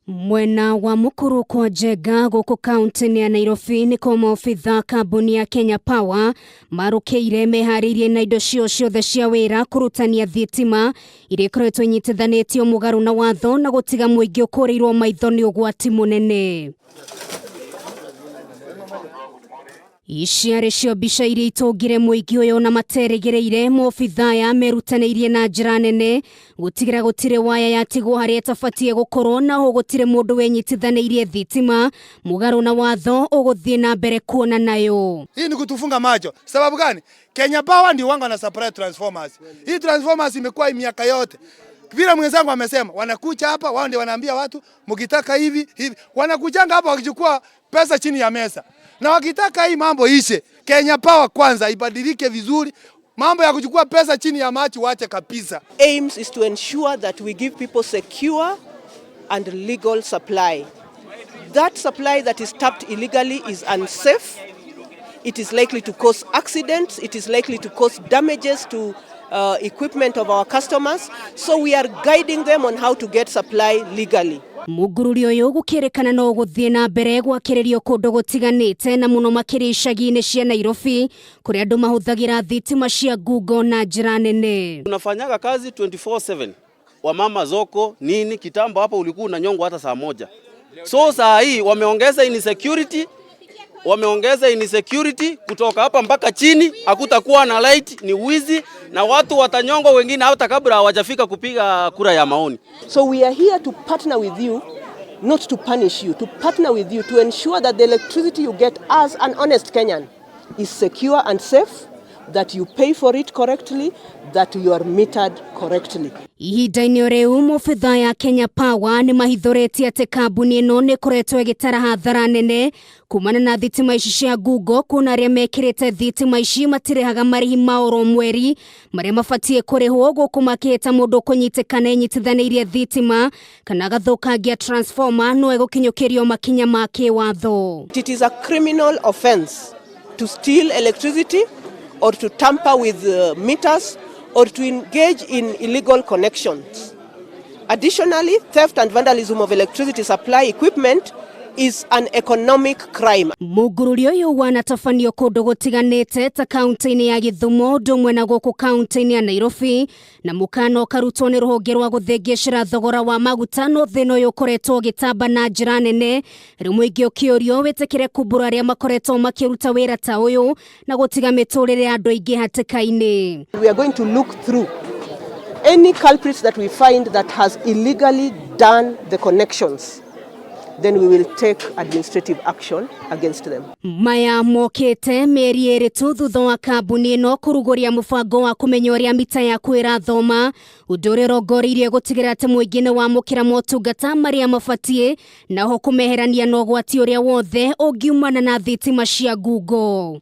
Mwena wa mukuru kwa Njenga guku kaunti ya Nairobi ni ko maobitha kambuni ya Kenya Power marukeire meharirie na indo ciothe cia wira kurutania thitima iria ikoretwo inyitithanitio mugaru na watho na gutiga muingi ukurirwo maitho ni ugwati munene. Iciarĩ cio mbica iria itũngire muingi uyu na materegereire maobitha ya merutanĩirie na njĩra nene gutigira gutire waya yatigwo haria ĩtabatie gukorwo na ho gutire mundu wenyitithanĩirie thitima mugaru na watho uguthie na mbere kuona nayo. Hii ni kutufunga macho. Sababu gani? Kenya Power ndio wanga na supply transformers. Hii transformers imekuwa miaka yote. Vile mwenzangu amesema wanakuja hapa wao ndio wanaambia watu mkitaka hivi. Wanakujanga hapa wakichukua pesa chini ya meza. Na wakitaka hii mambo ishe, Kenya Power kwanza ibadilike vizuri. Mambo ya kuchukua pesa chini ya machi waache kabisa. Aims is to ensure that we give people secure and legal supply. That supply that is tapped illegally is unsafe. It is likely to cause accidents. It is likely to cause damages to equipment of our customers. So we are guiding them on how to get supply legally. Mugururi uyu gukirekana no guthie na mbere gwakiririo kundu gutiganite na muno makiri icagi-ini cia Nairobi kuria andu mahuthagira thitima cia Google na njira nene. Tunafanyaga kazi 24/7. Wamama zoko nini kitambo hapa ulikuwa unanyongwa hata saa moja. So saa hii wameongeza insecurity kutoka hapa mpaka chini, hakutakuwa na light, ni wizi na watu watanyongwa wengine hata kabla hawajafika kupiga kura ya maoni. So we are here to partner with you, not to punish you, to partner with you to ensure that the electricity you get as an honest Kenyan is secure and safe, that you pay for it correctly, that you are metered correctly. Ihinda-inĩ rĩu maobitha ya Kenya Power ni mahithũrĩtie atĩ kambuni ĩno nĩ ĩkoretwo ĩgĩtara hathara nene kumana na thitima ici cia Google, kuna arĩa mekĩrĩte thitima ici matirĩhaga marĩhi ma oro mweri marĩa mabatie kũrĩhwo gũkũ makĩhĩta mũndũ kũnyitĩkana enyitithanĩirie thitima kana gathũkangia transformer no egũkinyũkĩrio makinya ma kĩwatho. It is a criminal offense to steal electricity or to tamper with meters or to engage in illegal connections. Additionally, theft and vandalism of electricity supply equipment is an economic crime. Mugururi uyu wanatafanio kundu gutiganite ta kaunti-ini ya Githumo ndumwe na guku kaunti-ini ya Nairobi na mukano karutwo ni ruhonge rwa guthengecera thogora wa maguta no thina uyu ukoretwo gitamba na njira nene rimwe ingi ukiorio witikire kumbura aria makoretwo makiruta wira ta uyu na gutiga miturire andu aingi hatikaini. We are going to look through any culprits that we find that has illegally done the connections. Then we will take administrative action against them. Maya mokete meri eri tu thutha wa kambuni ĩno kũrugũria mũbango wa kũmenya ũrĩa mita yaku ĩrathoma ũndũ ũrĩa ũrongoririe gũtigĩrĩra atĩ mũingĩ nĩ wamũkĩra motungata marĩa mabatie na ho kũmeherania na ũgwati ũrĩa wothe ũngiumana na thitima cia Google.